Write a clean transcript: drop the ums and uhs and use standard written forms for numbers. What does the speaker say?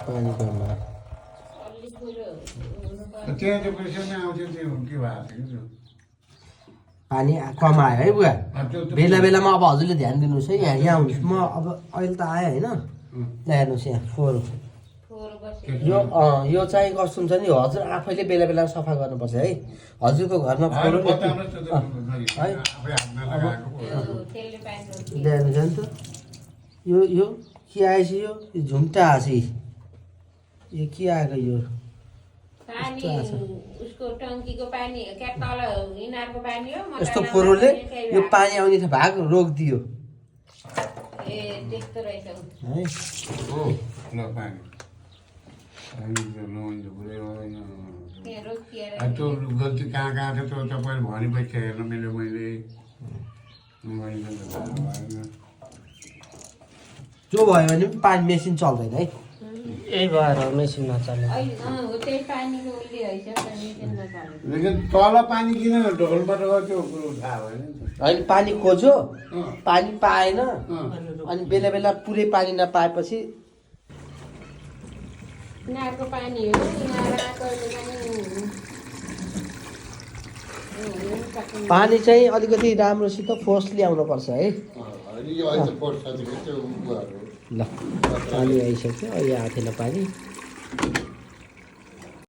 पानी कममा त्यहाँ त्यो पैसामा आउँथ्यो त्यो के भएको थियो पानी कम आयो है बुवा बेला बेलामा अब हजुरले ध्यान दिनुहोस् है यहाँ यहाँ आउनुहोस् म अब अहिले त आएँ होइन यहाँ हेर्नुहोस् यहाँ फोहोर यो चाहिँ कस्तो हुन्छ नि हजुर आफैले बेला बेला सफा गर्नुपर्छ है हजुरको घरमा फोहोर है ल्याएर नि त यो के आएछ यो झुम्टा आएछ यो के आएको यो यस्तो फोहोरले यो पानी आउने भाग रोकिदियो है ल पानी त्यो गल्ती कहाँ कहाँ छ त्यो तपाईँले भनेपछि हेर्नु मैले जो भयो भने पनि पानी मेसिन चल्दैन है यही भएर मेसिन नचल्ने लेकिन तल पानी किन ढोलबाट गयो त्यो कुरो थाहा भएन होइन पानी खोज्यो पानी पाएन अनि बेला बेला पुरै पानी नपाएपछि पानी चाहिँ अलिकति राम्रोसित फोर्सली आउनुपर्छ है ल पानी आइसक्यो अहिले आएको थिएन पानी